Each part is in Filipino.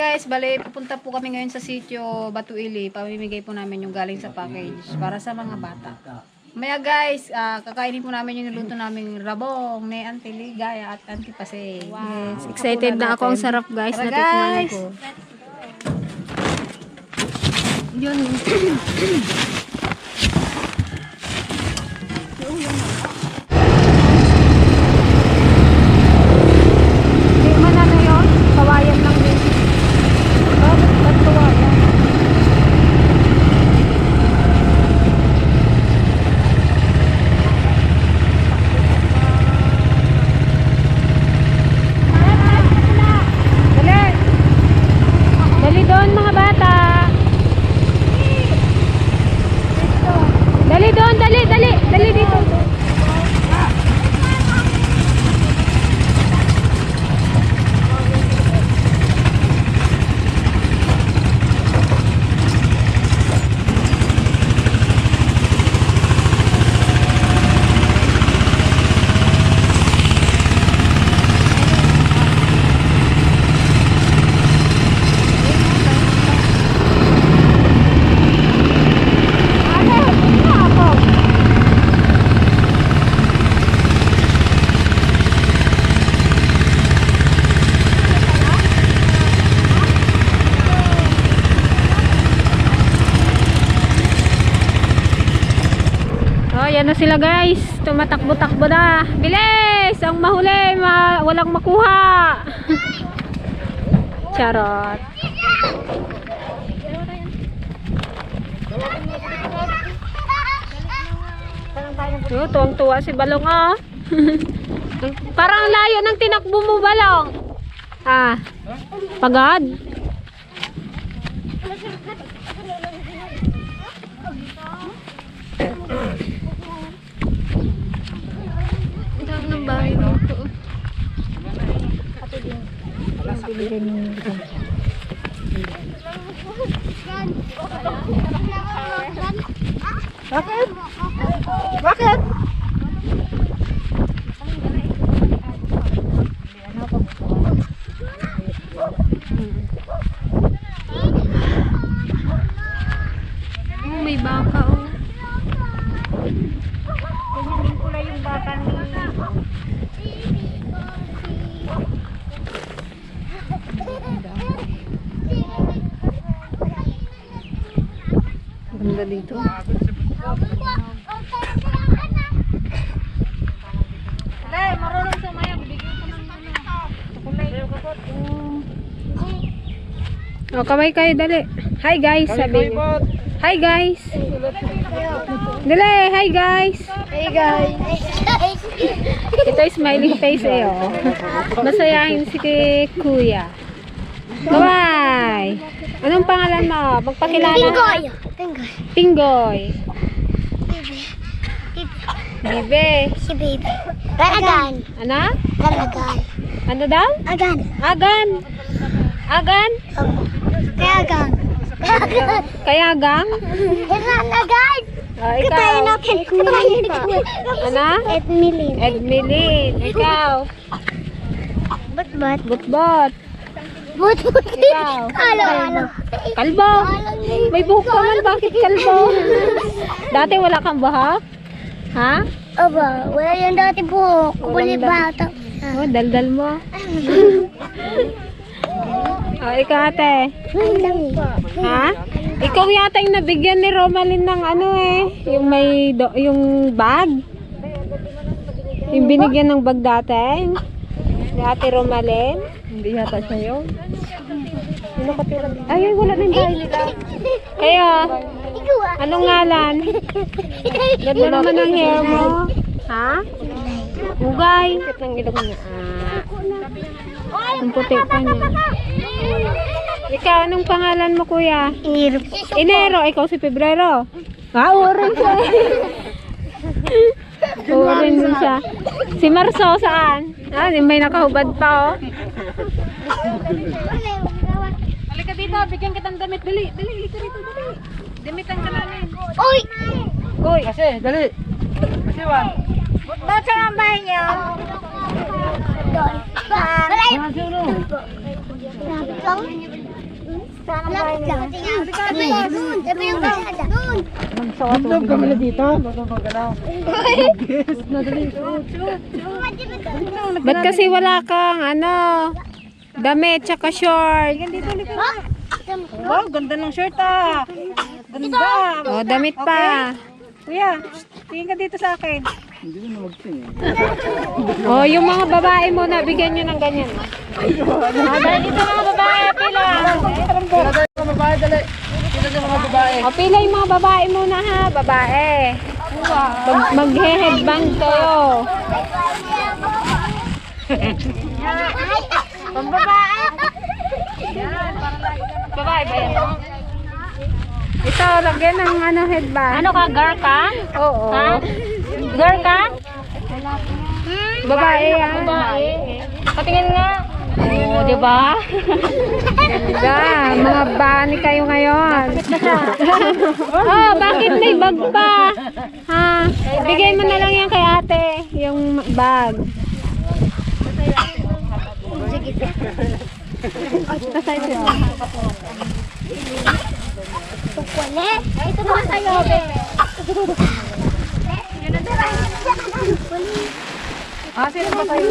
guys, bali pupunta po kami ngayon sa sitio Batuili. Pamimigay po namin yung galing sa package para sa mga bata. Maya guys, kakainin po namin yung niluto namin rabong ni Auntie Ligaya at Auntie Pasay. Wow. Yes, excited na ako. Ang sarap guys. Tara, Natikman guys. ko. Yun. Hindi man ano yun? Kawayan lang din. Ba't kawayan? Dali! Dali doon mga bata! Dali doon! Dali! Dali! Dali dito! Oh, yan na sila guys. Tumatakbo-takbo na. Bilis! Ang mahuli, walang makuha. Charot. Oh, tuwang-tuwa si Balong ah. Parang layo ng tinakbo mo, Balong. Ah, pagod. Ng bahay dito. Bakit? Bakit? Oh, may baka oh. Ganyan ko na yung bata ni... Ganda dito. Dali, marunong sumayaw. Bigyan ko ng Oh, kaway kayo, dali. Hi guys, sabi niyo. Hi guys. Dali, hi guys. Hey guys! Ito ay smiling face eh, oh. Masayahin si Kuya. Kaway. Anong pangalan mo? Magpakilala. Tinggoy! Tinggoy. Bibe. Si baby. Agan. Ano? Agan. Ano daw? Agan. Agan. Agan? Kaya agan. Kayagang? Ilan agan? Oh, Katayin ikaw. natin. Ano? Edmilin. Edmilin. Ikaw. But. Butbot. But. Ikaw. Halo. Kalbo. May buhok ka man. Bakit kalbo? Dati wala kang buhok? Ha? Aba, wala yung dati buhok. Kulit bata. Oh, daldal mo. Oh, ikaw ate. Ha? Ikaw yata yung nabigyan ni Romalyn ng ano eh. Yung may, yung bag. Yung binigyan ng bag dati. Ni ate Romalyn. Hindi yata siya yun. Ay, wala na yung bahay nila. Kayo, anong ngalan? Ganda naman ang hair mo. Ha? Ugay. Ang ilong niya. Ang puti pa niya. Ikaw, anong pangalan mo kuya? Enero. Ikaw si Pebrero. Orange siya. Orange din siya. Si Marso saan? May nakahubad pa oh. Halika dito, bigyan kitang damit. Dali, halika dito, dali. Damitan ka namin. Uy! Uy, Kasi, dali. Kasi, Juan. Doon sa ang bahay niyo. Doon. Wala yun. Lapit lang. Tabi yung kalsada. Doon. Itlog kami na dito. Ba't kasi wala kang ano, damit tsaka short? Wow, ganda ng shirt ah. Ganda. O, damit pa. Kuya, tingin ka dito sa akin. O, yung mga babae muna, bigyan nyo ng ganyan. Dahil ito mga babae, pila. O, pila yung mga babae muna ha, babae. Mag-headband kayo. Pambabae. Babae ba yan? Ito, lagyan ng ano, headband. Ano ka, girl ka? Oo. Ha? Girl ka? Babae yan. Babae. Patingin nga. Oo, di ba? Ganda. Mga bani kayo ngayon. Oh, bakit may bag pa? Ha? Bigay mo na lang yan kay ate. Yung bag. Wala. Ito naman sa'yo, bebe. Ah, sino ba kayo?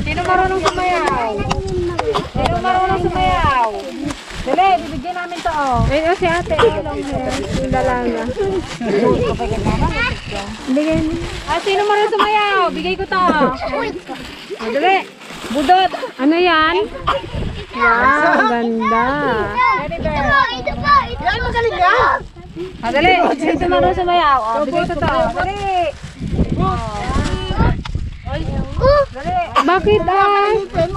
Sino marunong sumayaw? Sino marunong sumayaw? Dali, bibigyan namin to oh. Ay, si ate. Yung dalaga. Bigay mo. Ah, sino marunong sumayaw? Bigay ko to. Ah, dali. Budot. Ano yan? Wow, ganda. Ito pa. Ay, magaling yan. Ah, dali. Sino marunong sumayaw? Oh, bigay ko to. Dali. Dali. Bakit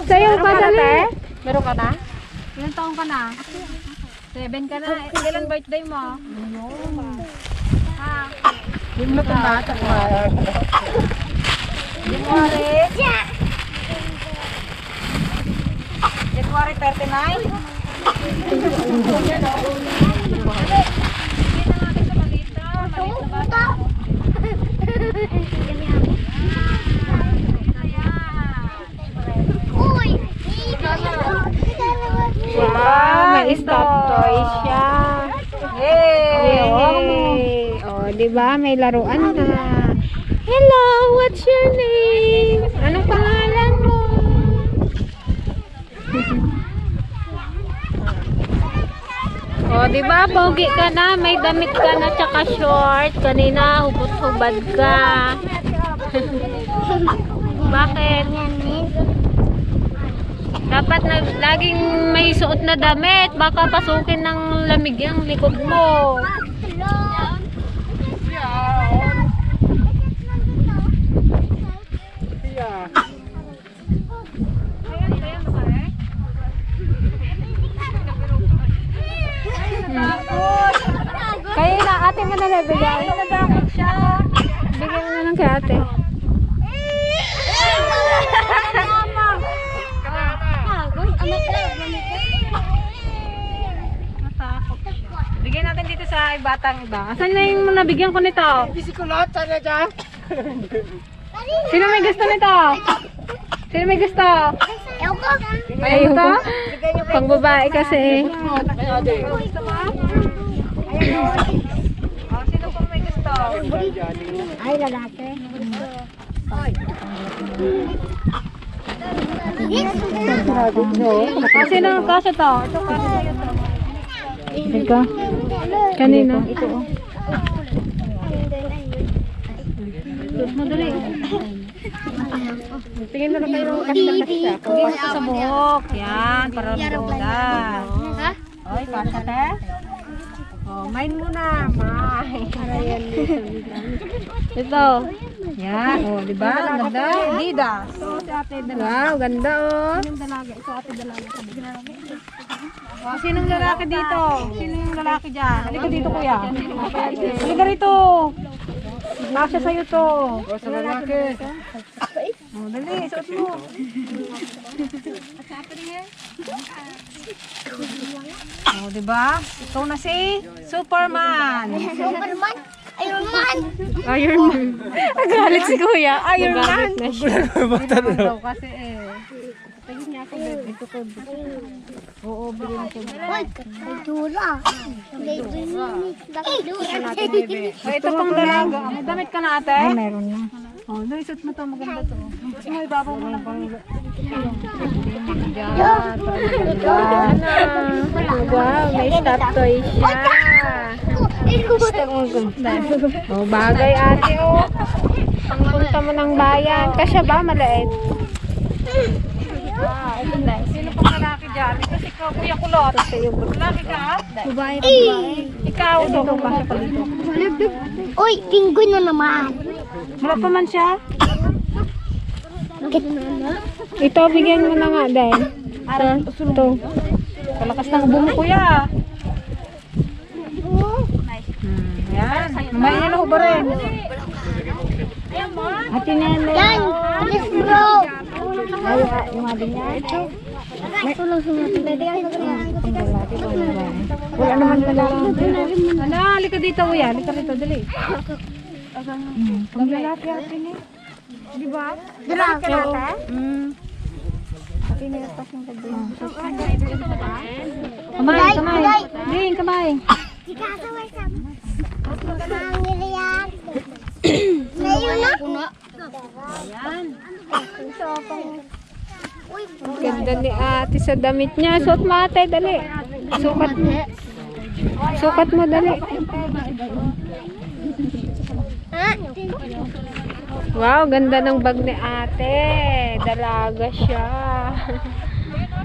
sayaw ka dali? Meron ka na? Ilan taong ka na? 7 ka na. Kailan birthday mo? Ha? Yung matanda at January 39? Uy. Wow, may stop toy siya. Yay! Oh, di ba? May laruan na. Hello, what's your name? Anong pangalan mo? Oh, di ba? Pogi ka na, may damit ka na tsaka short. Kanina hubot-hubad ka. Bakit? Dapat na laging may suot na damit, baka pasukin ng lamig ang likod mo. Kaya na, ate mo na lang bigay. Bigyan mo na lang kay ate. Bigyan natin dito sa batang iba. Asan na yung nabigyan ko nito? Bisikulot, sana dyan. Sino may gusto nito? Sino may gusto? Ayaw ko. Ayaw ko? Pang babae kasi. Oh, sino pong may gusto? Ay, lalaki. Oh, sino ang kasya to? Ito kasya sa'yo to. Ito. Kanina. Ito oh. Madali. Tingin mo na kayo ng kasya-kasya. Pagpasok sa buhok. Yan, para roda. Ha? Oy, kasya te. Oh, mine muna. Mine. Ito. Yan. Oh, di ba? Ganda. Adidas. So, si ate dalaga. Wow, ganda oh. Sinong dalaga? Ito ate dalaga. Oh, sinong lalaki dito? Sino yung lalaki dyan? Halika dito kuya. Halika rito. Nakasya sa'yo to. O, sa lalaki. Oh, dali, suot mo. Oh, di ba? Ikaw na si Superman. Superman. Iron Man. Iron Man. Nagalit si kuya. Iron Man. Nagalit na siya. Hindi naman daw kasi eh. Tingin niya Oo, bigyan ko. Uy, may dula. May dula. Ito pang dalaga. May damit ka na ate? Ay, meron na. Oh, naisot mo to, maganda to. Mas mo ibabaw mo ng pang... Wow, may stop toy siya. Oh, bagay ate oh. Ang punta mo ng bayan. Kasya ba? Maliit. Sino pang lalaki dyan? Kasi ikaw, kuya kulot. Lalaki ka? Babae. Ikaw, ito kung pasok ka dito. Uy, tinggoy na naman. Wala pa man siya? Ito, bigyan mo na nga dahil. Ito. Kalakas ng bumo kuya. Yan. May ano ba rin? Ate Nene. Yan, let's go. Yung atin niya. Ito. May tulong sa mga Wala naman pala. Ano, halika dito kuya. Halika dito, dali. Pang lalaki ate niya. Di ba? Lalaki ate? Kamay, kamay. Ding, kamay. Sikasaway sa Mangiriyan. Ngayon na? Ayan. Uy, Ganda ni ate sa damit niya. Suot mo ate, dali. Sukat mo. Sukat mo, dali. Wow, ganda ng bag ni ate. Dalaga siya.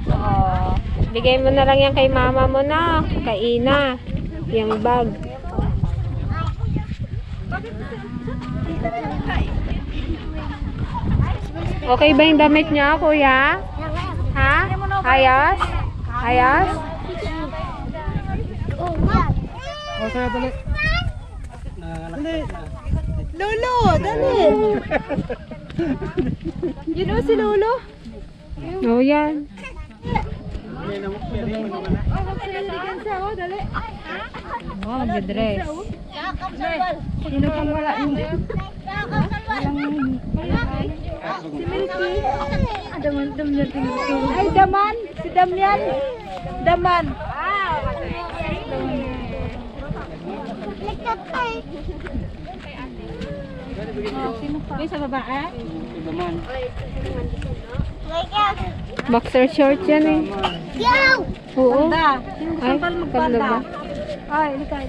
Oh, bigay mo na lang yan kay mama mo na. Kay Ina. Yung bag. Okay ba yung damit niya, kuya? Ha? Ayos? Ayos? oh, yan. O, sa'yo dali. Lolo, dali. Yun o si Lolo. Oh, yan. Oh, mag-dress. Sino pang wala? Ay, Daman. Si Damian. Daman. Likat tayo. May sa babae? Likat. Boxer short yan eh. Yo! Oo. Da. Ay, kalo ba? Ay, ikaw.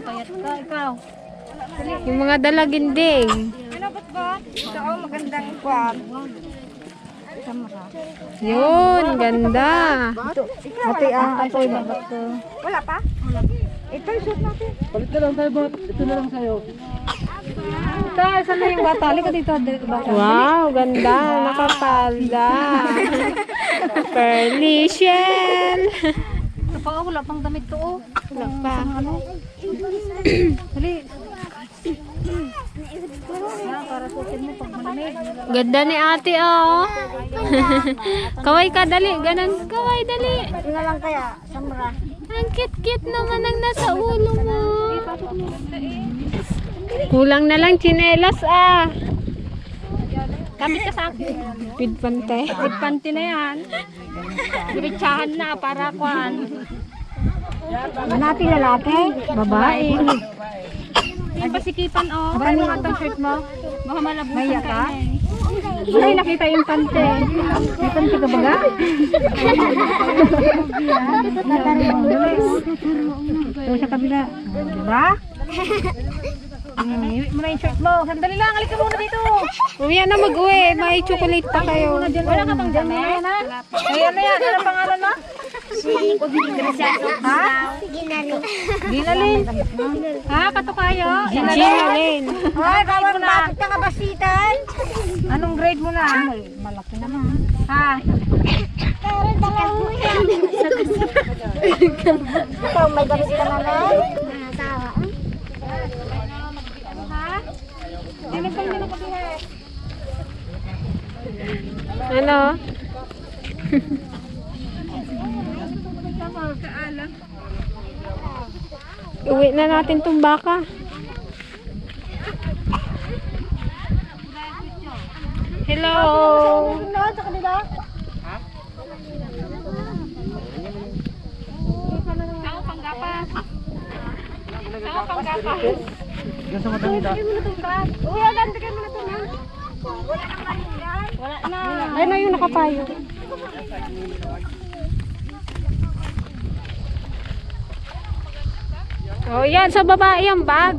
Payat ka, ikaw. Yung mga dalaginding. Ano ba't ba? Ito, magandang kwan. Yun, ganda. Ate, ito yung babat ko. Wala pa? Ito yung suit natin. Palit na lang tayo, bot. Ito na lang sa'yo. Ito, saan na yung bata? Halika dito, bata. Wow, ganda. Nakapalda. Pearly shell. Ito pa, wala pang damit to, oh. Wala pa. Ano? Dali. Yan, para suotin mo pag malamig. Ganda ni ate, oh. Kaway ka, dali. Ganon. Kaway, dali. Ito lang kaya, Samra. Ang cute-cute naman ang nasa ulo mo. Kulang na lang tsinelas, ah. Gamit ka sa akin. Pid pante. Panty na yan. Diretsahan na para kwan. Hanapin lalaki? Babae. Ay, pasikipan, oh. Ano nga itong shirt mo? Baka malabusan ka. Ay, nakita yung pante. May pante ka baga? Ito sa kabila. Diba? Iwi mo na yung shirt mo. Sandali lang, halika muna dito. Uwi na mag-uwi. May chocolate pa kayo. Wala ka bang damit? Ay, ano yan? Ano pangalan mo? Ha? Ginalin. Ha? Katukayo? Ginalin. Ay, bawal bakit ka kabasitan? Anong grade mo na? Malaki naman. Ha? Ikaw, may damit ka naman? Tawa. Sino pang nila kabihe? Ano? Uwi na natin tong baka. Hello. Hello. Yan sa matangida. Ayun na yung nakapayo. Oh, yan sa babae ang bag.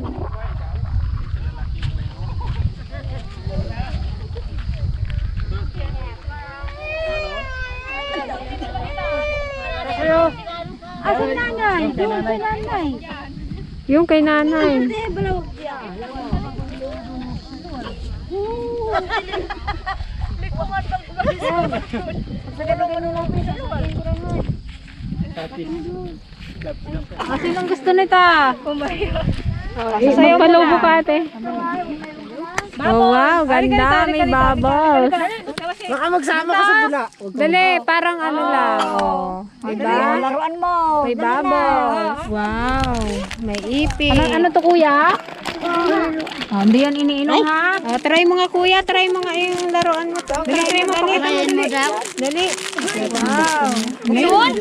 Asan nanay? Doon kay nanay. Yung kay nanay. Sinong gusto nito? Sasayaw palubo ka ate. Oh wow, ganda. May bubbles. Baka magsama ka sa bula. Dali, parang ano lang. Oh, diba? Laruan mo. May bubbles. Wow. May ipin. Ano to kuya? Hindi yan iniinom ha. Oh, try mo nga kuya, try mo nga yung laruan mo to. Dali, try mo dali. Dali. Wow. Yun?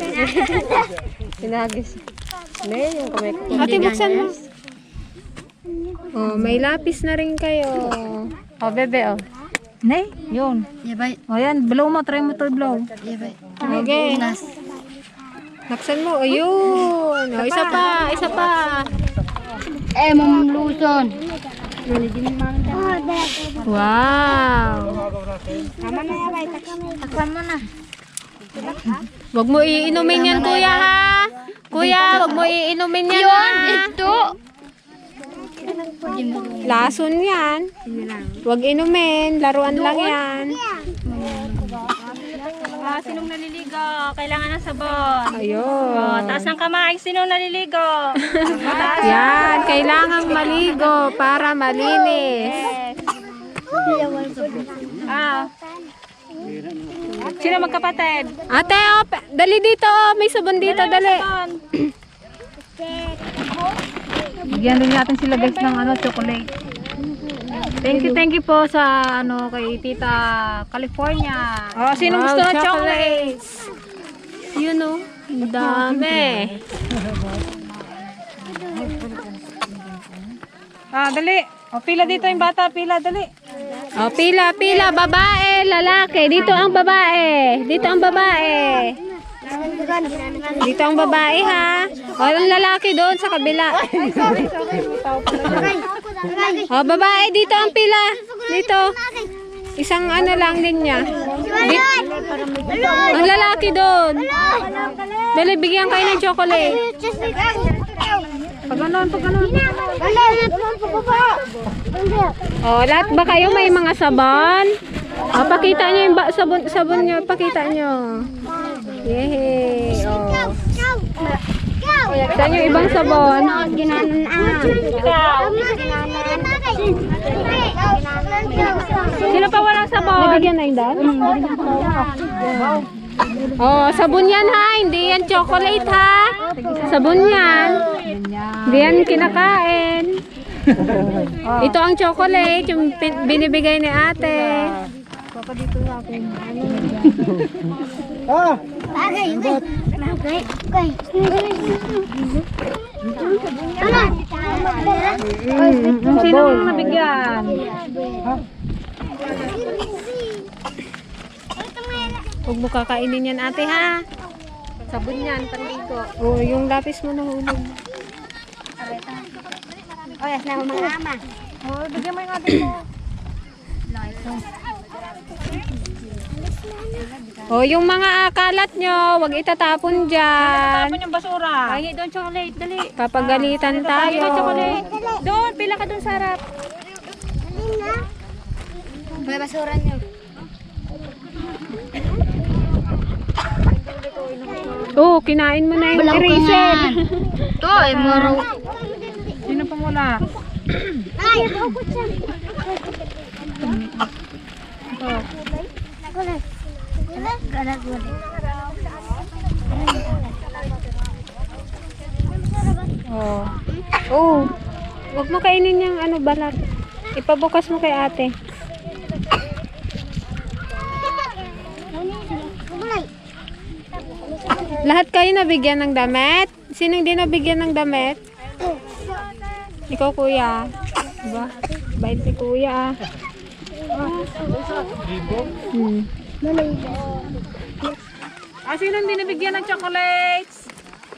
Sinagis. Dali, yung kamay ko. Ate, buksan mo. Oh, may lapis na rin kayo. Oh, bebe oh. Ne, yun. Yabay. Oh, yan. Blow mo. Try mo to blow. Yabay. Okay. Naksan mo. Ayun. Oh, isa pa. Isa pa. Mamluson. Wow. Tama na yabay. Takpan mo na. Wag mo iinumin yan, kuya, ha? Kuya, wag mo iinumin yan, ha? Ito. Lason yan. Wag inumin. Laruan lang yan. Sinong naliligo? Kailangan ng sabon. Ayun. Taas ng kamay. Sinong naliligo? Yan. Kailangang maligo para malinis. Sino magkapatid? Ate, oh, dali dito. Oh. May sabon dito. Dali. Bigyan din natin sila guys ng chocolate. Thank you po sa kay Tita California. Oh, sino Wow, gusto ng chocolate? Yun, oh. Ang dami. Dali. Pila dito yung bata, pila, dali. Oh, pila, pila. Babae, lalaki. Dito ang babae. Dito ang babae. Dito ang babae, ha? O, ang lalaki doon sa kabila. O, babae, dito ang pila. Dito. Isang lang din niya. Ang lalaki doon. Dali, bigyan kayo ng chocolate. Pag ganon. O, lahat ba kayo may mga sabon? O, pakita nyo yung sabon nyo. Pakita nyo. Yehey. O. Saan yung ibang sabon? Sino pa walang sabon? Nabigyan na yung dad? Oh, sabon yan ha. Hindi yan chocolate ha. Sabon yan. Hindi yan kinakain. Ito ang chocolate. Yung binibigay ni ate. Sino ang nabigyan? Huwag mo kakainin yan ate ha. Sabon yan, panligo. Oh, yung lapis mo nahulog. Yes, na mga ama. Bigyan mo yung ate mo. Oh, yung mga kalat nyo, wag itatapon dyan. Tapon yung basura. Pahingi doon chocolate, dali. Papagalitan tayo. Chocolate. Doon, pila ka doon sa harap. May basura nyo. Oh, kinain mo na yung eraser. Ito, maro. Sino pang wala? Ay, hugot siya. Oh. Oh. Wag mo kainin yung balat. Ipabukas mo kay ate. Lahat kayo nabigyan ng damit? Sino hindi nabigyan ng damit? Ikaw, kuya. Diba? Bait si kuya. Hmm. Sino hindi nabigyan ng chocolates?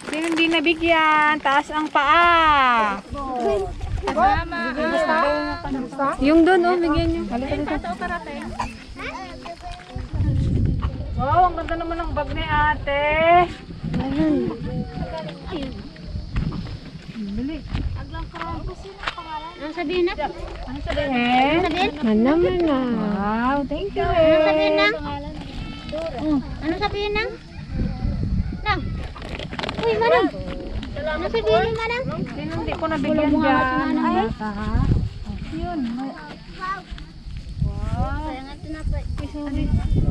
Sino hindi nabigyan? Taas ang paa. Yung doon, oh, bigyan nyo. Wow, ang ganda naman ng bag ni ate. Ano sabihin na? Ano sabihin? Ano naman na. Wow, thank you. Ano sabihin na? Ano sabihin na? Nang? Uy, manang. Ano sabihin ni manang? Sino hindi ko nabigyan dyan? Ay, yun.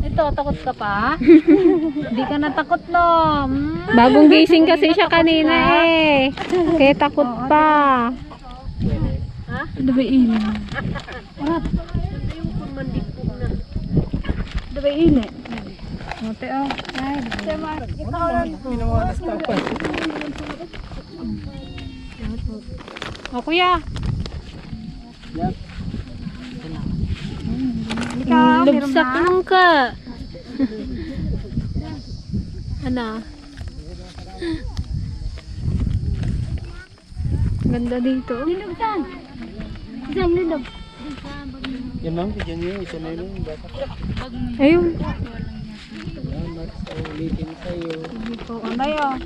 Ito, takot ka pa? Hindi ka natakot, no? Bagong gising kasi siya kanina eh. Kaya takot pa. Ano ba ini? Ano ba ini? Mote, oh. Ay, O, kuya. Lubsak lang ka. Ano? Ganda dito. Linog saan? Isang linog. Yan ma'am, bigyan niyo. Isa na yun. Bata. Ayun. Salamat sa ulitin sa'yo. ito. Ano yun?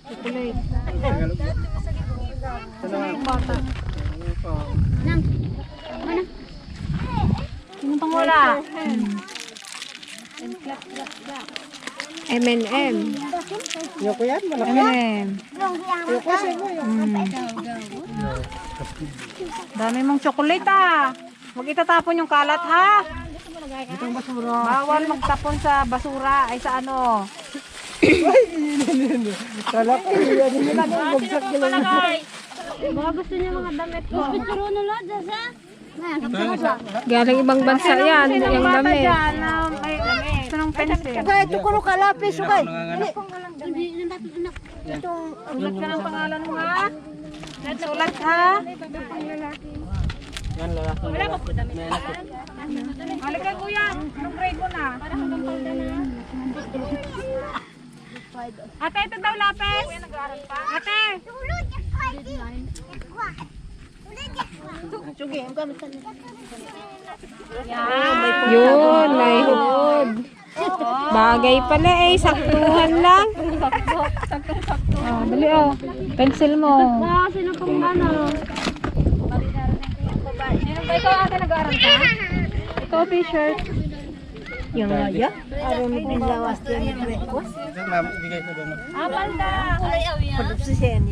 Chocolate. Bata. Nang? Manang? Sino pang wala? M&M. Yung ko yan, malaki. M&M. Yung ko sa'yo yung. Dami mong chocolate, ah. Huwag itatapon yung kalat, ha? Itong basura. Bawal magtapon sa basura. Ay, sa ano? Kala ko yan. Hindi na nang bagsak ko lang. Baka gusto niya mga damit ko. Gusto ro na lahat, Dasa? Galing ibang bansa yan. Yung damit. Ito ng pencil. Ito ko rin kalapis. Okay. Sulat ka ng pangalan mo, ha? Sulat, ha? Yan, lalaki. Wala pa po dami. Halika, kuya. Anong grade mo na? Ate, ito daw lapis. Ate. Yun, may hood. Bagay pala eh. Saktuhan lang. Oh, dali, oh. Pencil mo. Sino pong ano? Sino ba ikaw, ate, nag-aaral ka? Ito, t-shirt. Yan, ma'am, ibigay ko doon. Palda.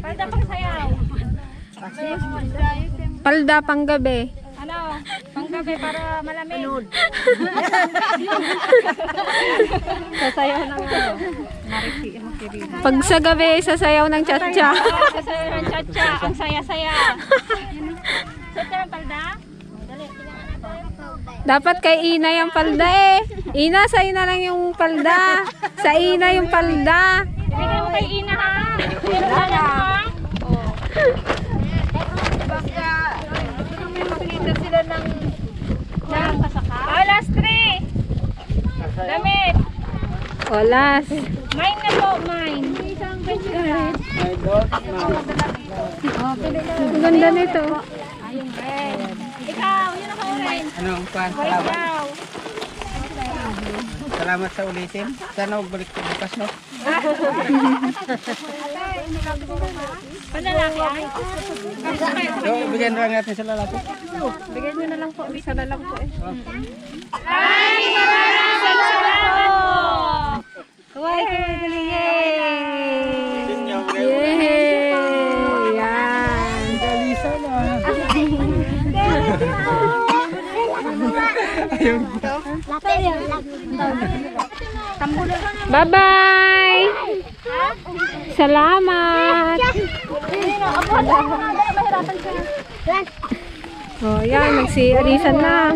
Palda pang sayaw. Palda pang gabi. Ano? Panggabi para malamig. Sasayaw ng ano? Makirina. Pag sa gabi, sasayaw ng cha-cha. Sasayaw ng cha-cha. Ang saya-saya. Suot ka ng palda? Dapat kay Ina yung palda eh. Ina, sa'yo na lang yung palda. Sa Ina yung palda. Ibigay mo kay Ina, ha? Pero wala ha? Baka may makikita sila ng kasaka. Oh, last 3. Damit. Olas. Mine na po, mine. Isang bench. My dog, Ang ganda nito. Ayun, red. Ikaw, yun ako red. Ano ang pan? Salamat. Salamat sa ulitin. Sana magbalik ko bukas, no? Panlalaki ay. So, bigyan lang natin sa lalaki. Bigyan nyo na lang po. Isa na lang po eh. Ay, maraming salamat. Kawai, kawai, yay! Yay! Yan. Galisa na. Bye-bye! Salamat! Oh, yan. Nagsi-arisan na.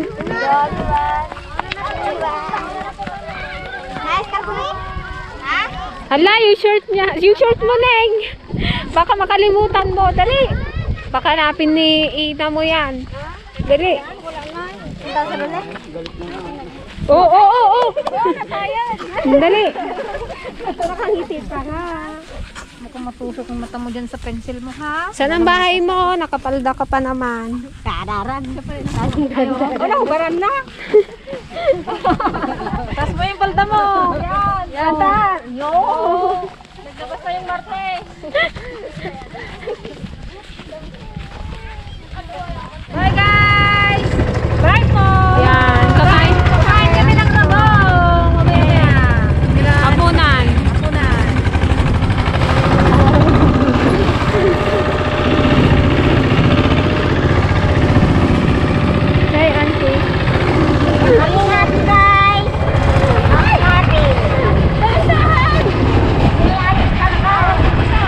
Nice ka, Kuya? Ha? Hala, yung short niya. Yung short mo, Neng. Baka makalimutan mo. Dali. Baka hanapin ni Ina mo yan. Dali. Oo. Dali. Nakangiti pa nga. Mukhang matusok yung mata mo dyan sa pencil mo, ha? Saan ang bahay mo? Nakapalda ka pa naman. Kararan. Wala, hubaran na. Tapos mo yung palda mo. Yan. Yata. Yo. Naglabas na yung Martes. Bye, guys! Bye po! Yan. Kakain kami ng rabong. Mamaya. Hapunan. Hapunan. Hey, auntie. Happy happy guys. Happy happy. Saan? Nilalit ka na.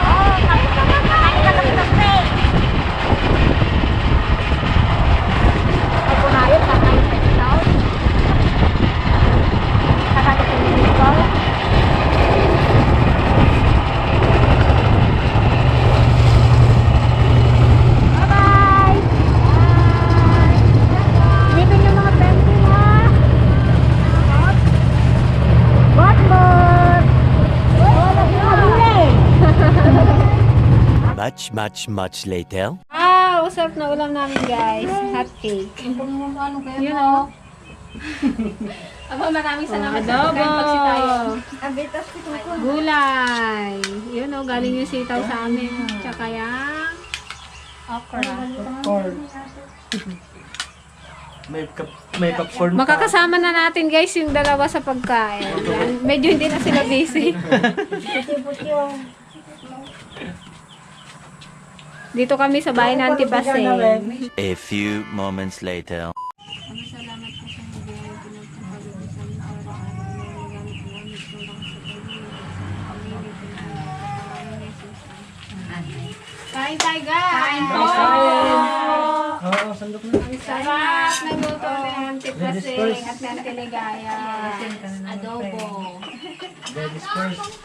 Oo, kain ka ng kape. Ako na yun, kakain ka dito. Kakain ka dito. Bye-bye. Lipin yung mga pencil ha. What more? Wala huli. Much later. Ah, usap na ulam namin, guys. Hot cake. Ano kaya Yun o. Aba, maraming salamat sa Adobo. pagkain pagsi tayo. Gulay. Yun o, galing yung sitaw sa amin. Tsaka yung okra. May popcorn pa. Makakasama na natin, guys, yung dalawa sa pagkain. Yan. Medyo hindi na sila busy. Dito kami sa bahay ng Auntie Paseng. A few moments later. Salamat po sa mga pinagpapalitan sa araw-araw na gamit namin tulong sa Kain tayo, guys! Kain po! Oo, sandok na. Ang sarap na luto ni Auntie Paseng at ni Auntie Ligaya. Adobo. Ladies first.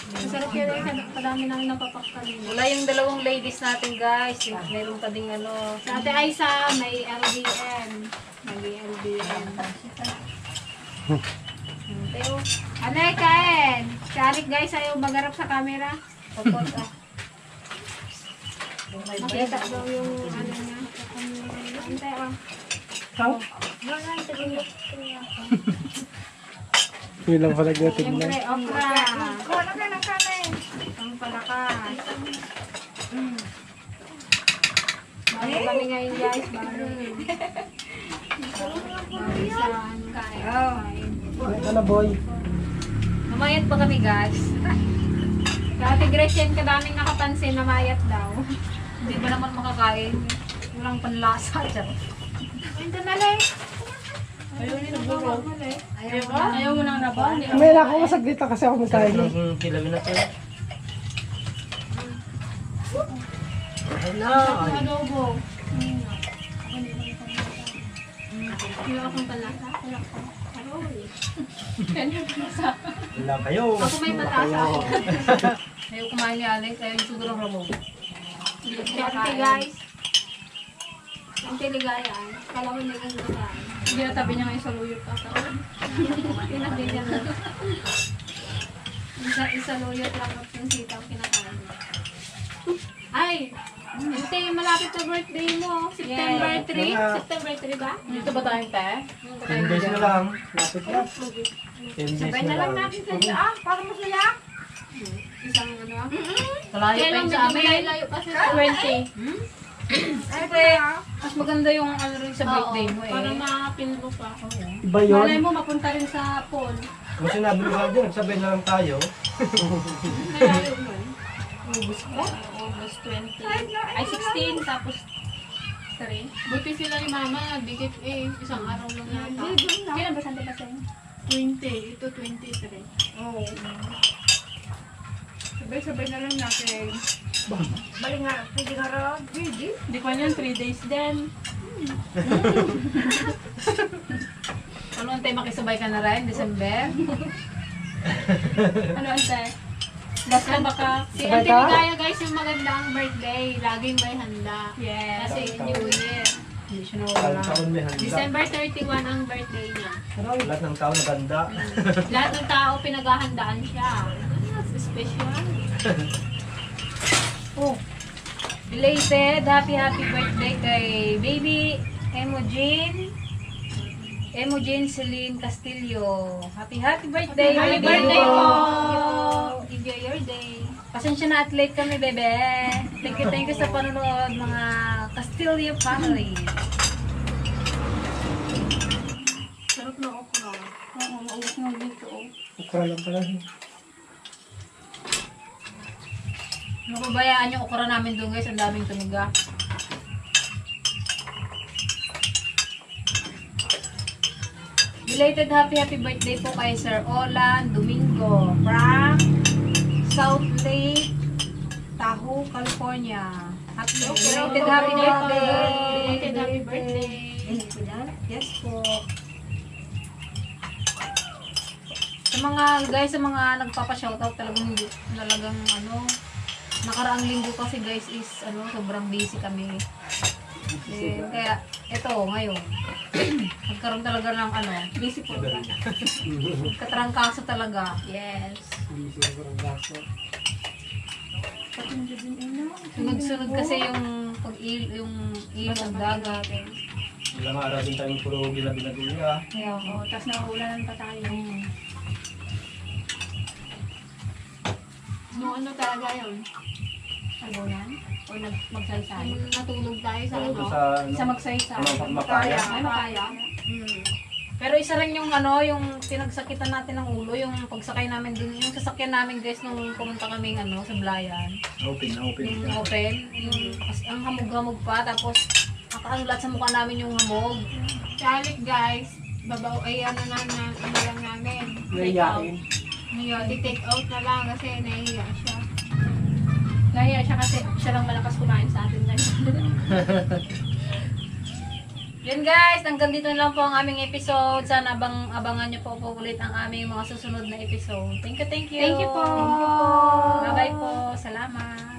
Ang sarap yun eh, kadami namin napapakalim. Wala yung dalawang ladies natin, guys. Meron pa ding ano. Sa Ate Aisa, may LDN. Nag-LDN. Teo. Ano eh, kain? Si Alec, guys, ayaw magarap sa camera. Popot ah. Makita daw yung ano niya. Antay ah. Yun lang pala gating Siyempre, lang. okra. Wala ka ng kanin. Ang palakas. Bago kami ngayon, guys. Barisan. Kain. Ano boy? Namayat pa kami, guys. Dati Gretchen, kadaming nakapansin na mayat daw. Hindi ba naman makakain? Walang panlasa dyan. Ito na lang. Ayaw mo nang naba? May ako masaglit kasi ako magkain. Yung kilawin na to. Adobo. Yung akong palasa. Wala kayo. Ako may matasa ako. Ayaw kumain ni Alex. Ayaw yung siguro rabong. Ate guys. Ang tiligayaan. Kala ko naging ligayaan. Hindi na tabi niya ngayon sa luyot ata. Pinabigyan na. Isa luyot lang at yung sitaw kinakain. Ay! Ante, malapit na birthday mo. September 3. September 3 ba? Dito ba tayong te? 10 days na lang. Lapit na. 10 days Sabay na na lang lang. natin sa para masaya. Isang ano ah. Malayo pa yun sa amin. Layo kasi sa 20. Siyempre, mas maganda yung ano rin sa birthday mo eh. Para ma-pin ko pa. Iba yun. Malay mo, mapunta rin sa pool. Kung sinabi mo nga dyan, sabay na lang tayo. Malayo mo. August 20. Ay, 16. Tapos 3. Buti sila ni Mama. Nagbigay isang araw lang yata. Kailan ba Sante Paseng? 20. Ito 23. Oo. Sabay-sabay na lang natin. Balik nga, pwede nga rin. Hindi ko yan, 3 days din. Ano ang tayo makisabay ka na rin, December? Ano ante? Basta baka si Sabay Ate ka? Ligaya guys yung magandang birthday. Laging may handa. Yes. Kasi New Year. Hindi siya nawawala. Taon may handa. December 31 ang birthday niya. Lahat ng tao naganda. Lahat ng tao pinaghahandaan siya. Special. Oh. Belated, happy birthday kay baby Emojin Celine Castillo. Happy birthday. Happy birthday po. Enjoy your day. Pasensya na at late kami, bebe. Thank you sa panonood, mga Castillo family. Sarap na okra. Oo, maubos nga dito. Ukra lang pala. Napabayaan yung okra namin doon guys, ang daming tumiga. Belated happy birthday po kay Sir Olan Domingo from South Lake, Tahoe, California. Belated happy birthday. Belated happy birthday. Yes po. Sa mga guys, sa mga nagpapa-shoutout talagang nakaraang linggo kasi guys is sobrang busy kami. Kaya ito ngayon nagkaroon talaga ng busy po. Katrangkaso talaga. Yes. Sunod-sunod kasi yung ilog dagat. Ilang araw din tayong puro gila-gila. Kaya tapos naulanan pa tayo. No, talaga yun? Tagunan? O magsaysay? Natulog tayo sa sa magsaysay. Makaya. Makaya. Pero isa rin yung yung pinagsakitan natin ng ulo, yung pagsakay namin dun, yung sasakyan namin guys nung pumunta kaming sa Blayan. Open. Yung open, ang hamog-hamog pa, tapos nakaanulat sa mukha namin yung hamog. Chalit guys, babaw ay lang namin. Nahiyain. Ngayon, take out na lang kasi nahihiya siya. Nahihiya siya kasi siya lang malakas kumain sa atin ngayon. Yun guys, hanggang dito na lang po ang aming episode. Sana abangan nyo po ulit ang aming mga susunod na episode. Thank you. Thank you po. Bye-bye po. Salamat.